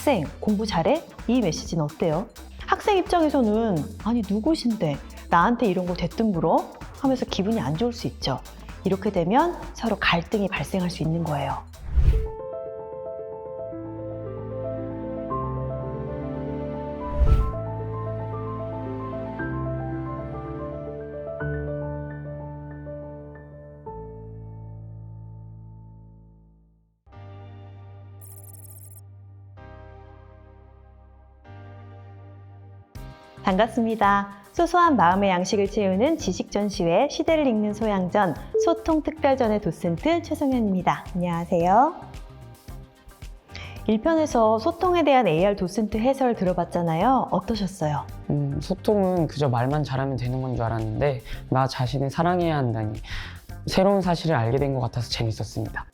학생, 공부 잘해? 이 메시지는 어때요? 학생 입장에서는 아니 누구신데 나한테 이런 거 대뜸 물어? 하면서 기분이 안 좋을 수 있죠. 이렇게 되면 서로 갈등이 발생할 수 있는 거예요. 반갑습니다. 소소한 마음의 양식을 채우는 지식전시회 시대를 읽는 소양전 소통특별전의 도슨트 최성현입니다. 안녕하세요. 1편에서 소통에 대한 AR 도슨트 해설 들어봤잖아요. 어떠셨어요? 소통은 그저 말만 잘하면 되는 건 줄 알았는데 나 자신을 사랑해야 한다니 새로운 사실을 알게 된 것 같아서 재밌었습니다.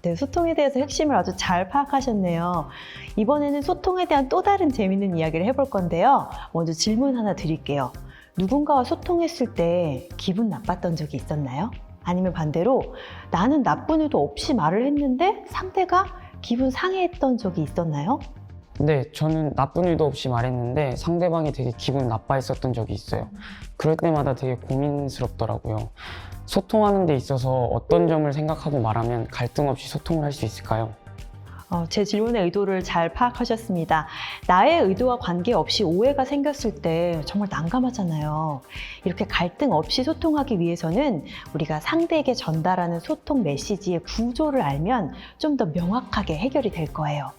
네, 소통에 대해서 핵심을 아주 잘 파악하셨네요. 이번에는 소통에 대한 또 다른 재밌는 이야기를 해볼 건데요. 먼저 질문 하나 드릴게요. 누군가와 소통했을 때 기분 나빴던 적이 있었나요? 아니면 반대로 나는 나쁜 의도 없이 말을 했는데 상대가 기분 상해했던 적이 있었나요? 네, 저는 나쁜 일도 없이 말했는데 상대방이 되게 기분 나빠했었던 적이 있어요. 그럴 때마다 되게 고민스럽더라고요. 소통하는 데 있어서 어떤 점을 생각하고 말하면 갈등 없이 소통을 할 수 있을까요? 제 질문의 의도를 잘 파악하셨습니다. 나의 의도와 관계없이 오해가 생겼을 때 정말 난감하잖아요. 이렇게 갈등 없이 소통하기 위해서는 우리가 상대에게 전달하는 소통 메시지의 구조를 알면 좀 더 명확하게 해결이 될 거예요.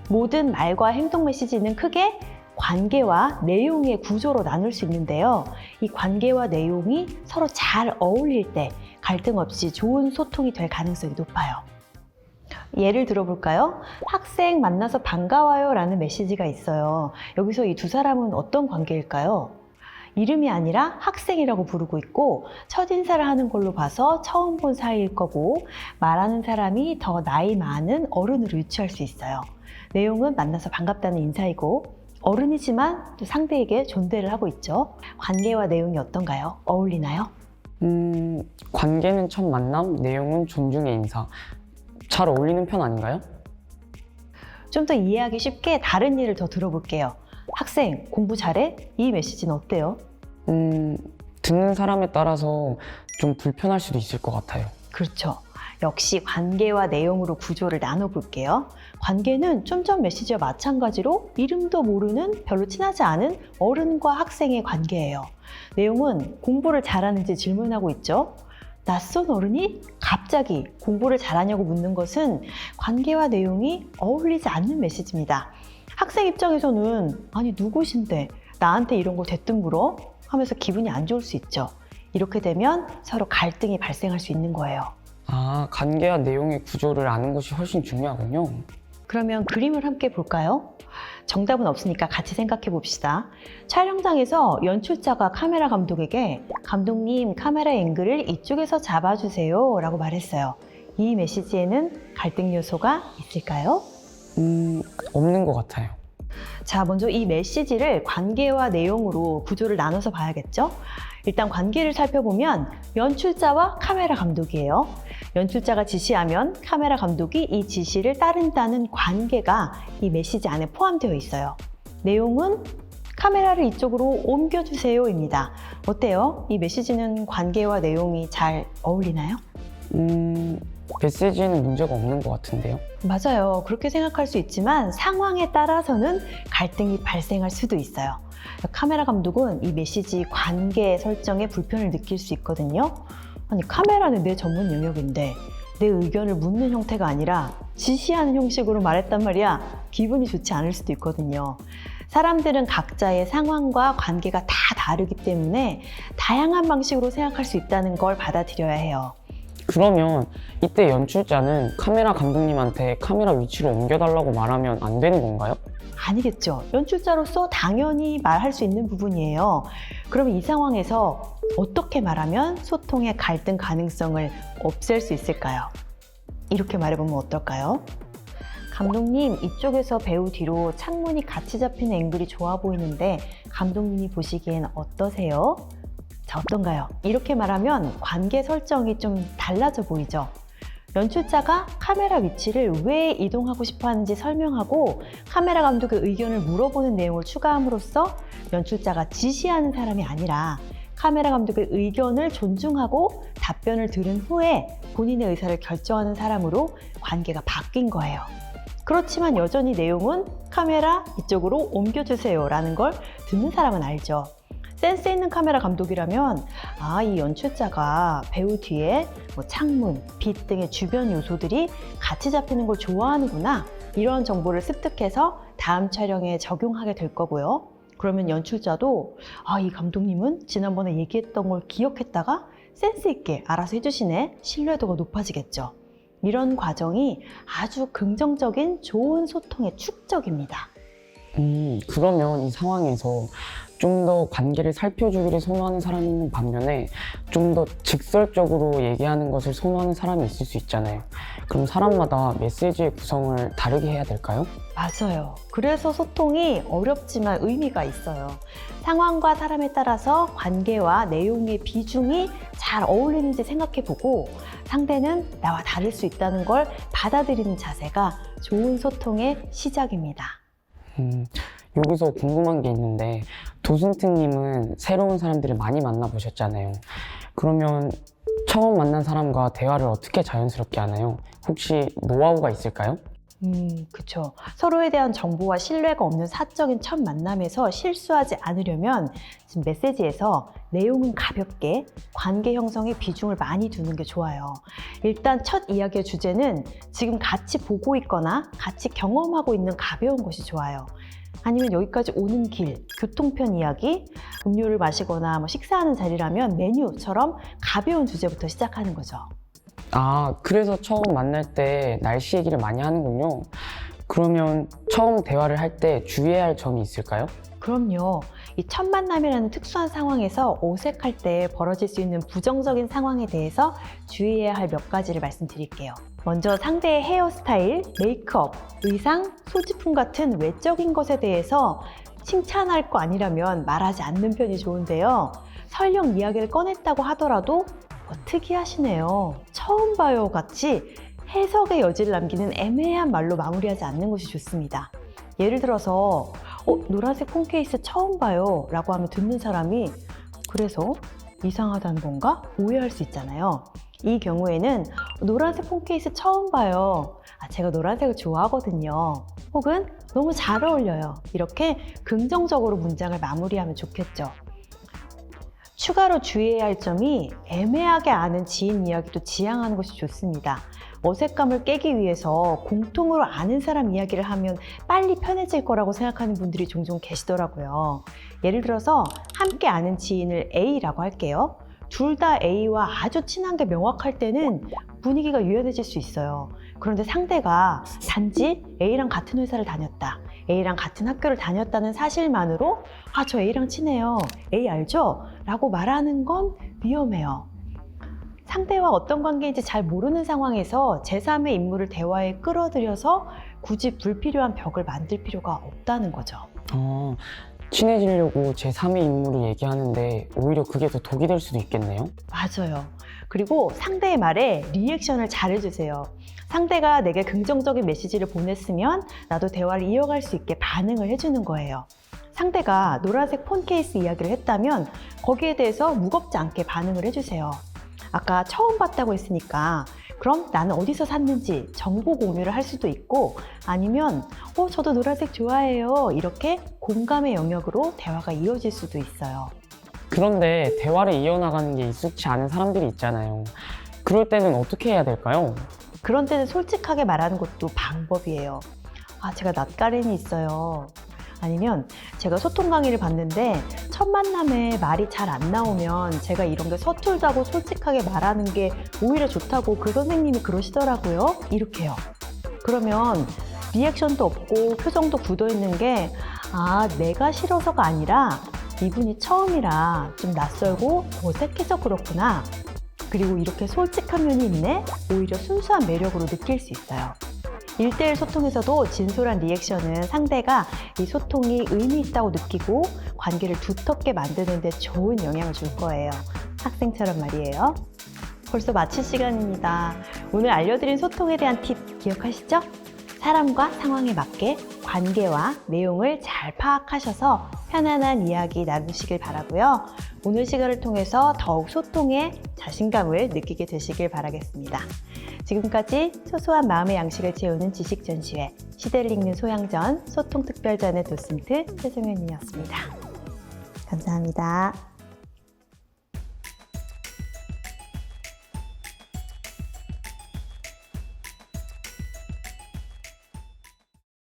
모든 말과 행동 메시지는 크게 관계와 내용의 구조로 나눌 수 있는데요. 이 관계와 내용이 서로 잘 어울릴 때 갈등 없이 좋은 소통이 될 가능성이 높아요. 예를 들어볼까요? 학생 만나서 반가워요 라는 메시지가 있어요. 여기서 이 두 사람은 어떤 관계일까요? 이름이 아니라 학생이라고 부르고 있고 첫인사를 하는 걸로 봐서 처음 본 사이일 거고 말하는 사람이 더 나이 많은 어른으로 유추할 수 있어요. 내용은 만나서 반갑다는 인사이고 어른이지만 또 상대에게 존대를 하고 있죠. 관계와 내용이 어떤가요? 어울리나요? 관계는 첫 만남, 내용은 존중의 인사. 잘 어울리는 편 아닌가요? 좀 더 이해하기 쉽게 다른 예를 더 들어볼게요. 학생, 공부 잘해? 이 메시지는 어때요? 듣는 사람에 따라서 좀 불편할 수도 있을 것 같아요. 그렇죠. 역시 관계와 내용으로 구조를 나눠볼게요. 관계는 좀 전 메시지와 마찬가지로 이름도 모르는 별로 친하지 않은 어른과 학생의 관계예요. 내용은 공부를 잘하는지 질문하고 있죠. 낯선 어른이 갑자기 공부를 잘하냐고 묻는 것은 관계와 내용이 어울리지 않는 메시지입니다. 학생 입장에서는 아니 누구신데 나한테 이런 거 대뜸 물어? 하면서 기분이 안 좋을 수 있죠. 이렇게 되면 서로 갈등이 발생할 수 있는 거예요. 관계와 내용의 구조를 아는 것이 훨씬 중요하군요. 그러면 그림을 함께 볼까요? 정답은 없으니까 같이 생각해 봅시다. 촬영장에서 연출자가 카메라 감독에게 감독님 카메라 앵글을 이쪽에서 잡아주세요 라고 말했어요. 이 메시지에는 갈등 요소가 있을까요? 없는 것 같아요. 자, 먼저 이 메시지를 관계와 내용으로 구조를 나눠서 봐야겠죠? 일단 관계를 살펴보면 연출자와 카메라 감독이에요. 연출자가 지시하면 카메라 감독이 이 지시를 따른다는 관계가 이 메시지 안에 포함되어 있어요. 내용은 카메라를 이쪽으로 옮겨주세요입니다. 어때요? 이 메시지는 관계와 내용이 잘 어울리나요? 메시지는 문제가 없는 것 같은데요. 맞아요. 그렇게 생각할 수 있지만 상황에 따라서는 갈등이 발생할 수도 있어요. 카메라 감독은 이 메시지 관계 설정에 불편을 느낄 수 있거든요. 아니 카메라는 내 전문 영역인데 내 의견을 묻는 형태가 아니라 지시하는 형식으로 말했단 말이야. 기분이 좋지 않을 수도 있거든요. 사람들은 각자의 상황과 관계가 다 다르기 때문에 다양한 방식으로 생각할 수 있다는 걸 받아들여야 해요. 그러면 이때 연출자는 카메라 감독님한테 카메라 위치를 옮겨달라고 말하면 안 되는 건가요? 아니겠죠. 연출자로서 당연히 말할 수 있는 부분이에요. 그럼 이 상황에서 어떻게 말하면 소통의 갈등 가능성을 없앨 수 있을까요? 이렇게 말해보면 어떨까요? 감독님, 이쪽에서 배우 뒤로 창문이 같이 잡히는 앵글이 좋아 보이는데 감독님이 보시기엔 어떠세요? 자, 어떤가요? 이렇게 말하면 관계 설정이 좀 달라져 보이죠? 연출자가 카메라 위치를 왜 이동하고 싶어 하는지 설명하고 카메라 감독의 의견을 물어보는 내용을 추가함으로써 연출자가 지시하는 사람이 아니라 카메라 감독의 의견을 존중하고 답변을 들은 후에 본인의 의사를 결정하는 사람으로 관계가 바뀐 거예요. 그렇지만 여전히 내용은 카메라 이쪽으로 옮겨주세요 라는 걸 듣는 사람은 알죠. 센스 있는 카메라 감독이라면 이 연출자가 배우 뒤에 창문, 빛 등의 주변 요소들이 같이 잡히는 걸 좋아하는구나, 이런 정보를 습득해서 다음 촬영에 적용하게 될 거고요. 그러면 연출자도 이 감독님은 지난번에 얘기했던 걸 기억했다가 센스 있게 알아서 해주시네, 신뢰도가 높아지겠죠. 이런 과정이 아주 긍정적인 좋은 소통의 축적입니다. 그러면 이 상황에서 좀 더 관계를 살펴주기를 선호하는 사람이 있는 반면에 좀 더 직설적으로 얘기하는 것을 선호하는 사람이 있을 수 있잖아요. 그럼 사람마다 메시지의 구성을 다르게 해야 될까요? 맞아요. 그래서 소통이 어렵지만 의미가 있어요. 상황과 사람에 따라서 관계와 내용의 비중이 잘 어울리는지 생각해보고 상대는 나와 다를 수 있다는 걸 받아들이는 자세가 좋은 소통의 시작입니다. 여기서 궁금한 게 있는데, 도슨트님은 새로운 사람들을 많이 만나보셨잖아요. 그러면 처음 만난 사람과 대화를 어떻게 자연스럽게 하나요? 혹시 노하우가 있을까요? 그쵸. 서로에 대한 정보와 신뢰가 없는 사적인 첫 만남에서 실수하지 않으려면 지금 메시지에서 내용은 가볍게, 관계 형성에 비중을 많이 두는 게 좋아요. 일단 첫 이야기의 주제는 지금 같이 보고 있거나 같이 경험하고 있는 가벼운 것이 좋아요. 아니면 여기까지 오는 길, 교통편 이야기, 음료를 마시거나 식사하는 자리라면 메뉴처럼 가벼운 주제부터 시작하는 거죠. 그래서 처음 만날 때 날씨 얘기를 많이 하는군요. 그러면 처음 대화를 할 때 주의해야 할 점이 있을까요? 그럼요. 이 첫 만남이라는 특수한 상황에서 어색할 때 벌어질 수 있는 부정적인 상황에 대해서 주의해야 할 몇 가지를 말씀드릴게요. 먼저 상대의 헤어스타일, 메이크업, 의상, 소지품 같은 외적인 것에 대해서 칭찬할 거 아니라면 말하지 않는 편이 좋은데요. 설령 이야기를 꺼냈다고 하더라도 특이하시네요, 처음 봐요 같이 해석의 여지를 남기는 애매한 말로 마무리하지 않는 것이 좋습니다. 예를 들어서 노란색 폰 케이스 처음 봐요 라고 하면 듣는 사람이 그래서 이상하다는 건가? 오해할 수 있잖아요. 이 경우에는 노란색 폰 케이스 처음 봐요, 제가 노란색을 좋아하거든요, 혹은 너무 잘 어울려요, 이렇게 긍정적으로 문장을 마무리하면 좋겠죠. 추가로 주의해야 할 점이 애매하게 아는 지인 이야기도 지양하는 것이 좋습니다. 어색감을 깨기 위해서 공통으로 아는 사람 이야기를 하면 빨리 편해질 거라고 생각하는 분들이 종종 계시더라고요. 예를 들어서 함께 아는 지인을 A라고 할게요. 둘 다 A와 아주 친한 게 명확할 때는 분위기가 유연해질 수 있어요. 그런데 상대가 단지 A랑 같은 회사를 다녔다, A랑 같은 학교를 다녔다는 사실만으로 저 A랑 친해요, A 알죠? 라고 말하는 건 위험해요. 상대와 어떤 관계인지 잘 모르는 상황에서 제3의 인물을 대화에 끌어들여서 굳이 불필요한 벽을 만들 필요가 없다는 거죠. 친해지려고 제3의 인물을 얘기하는데 오히려 그게 더 독이 될 수도 있겠네요. 맞아요. 그리고 상대의 말에 리액션을 잘해주세요. 상대가 내게 긍정적인 메시지를 보냈으면 나도 대화를 이어갈 수 있게 반응을 해주는 거예요. 상대가 노란색 폰 케이스 이야기를 했다면 거기에 대해서 무겁지 않게 반응을 해주세요. 아까 처음 봤다고 했으니까 그럼 나는 어디서 샀는지 정보 공유를 할 수도 있고, 아니면 저도 노란색 좋아해요, 이렇게 공감의 영역으로 대화가 이어질 수도 있어요. 그런데 대화를 이어나가는 게 익숙치 않은 사람들이 있잖아요. 그럴 때는 어떻게 해야 될까요? 그런 때는 솔직하게 말하는 것도 방법이에요. 제가 낯가림이 있어요. 아니면 제가 소통 강의를 봤는데 첫 만남에 말이 잘 안 나오면 제가 이런 게 서툴다고 솔직하게 말하는 게 오히려 좋다고 그 선생님이 그러시더라고요. 이렇게요. 그러면 리액션도 없고 표정도 굳어 있는 게 내가 싫어서가 아니라 이분이 처음이라 좀 낯설고 어색해서 그렇구나, 그리고 이렇게 솔직한 면이 있네, 오히려 순수한 매력으로 느낄 수 있어요. 1대1 소통에서도 진솔한 리액션은 상대가 이 소통이 의미 있다고 느끼고 관계를 두텁게 만드는 데 좋은 영향을 줄 거예요. 학생처럼 말이에요. 벌써 마칠 시간입니다. 오늘 알려드린 소통에 대한 팁 기억하시죠? 사람과 상황에 맞게 관계와 내용을 잘 파악하셔서 편안한 이야기 나누시길 바라고요. 오늘 시간을 통해서 더욱 소통에 자신감을 느끼게 되시길 바라겠습니다. 지금까지 소소한 마음의 양식을 채우는 지식 전시회, 시대를 읽는 소양전, 소통특별전의 도슨트 최정현이었습니다. 감사합니다.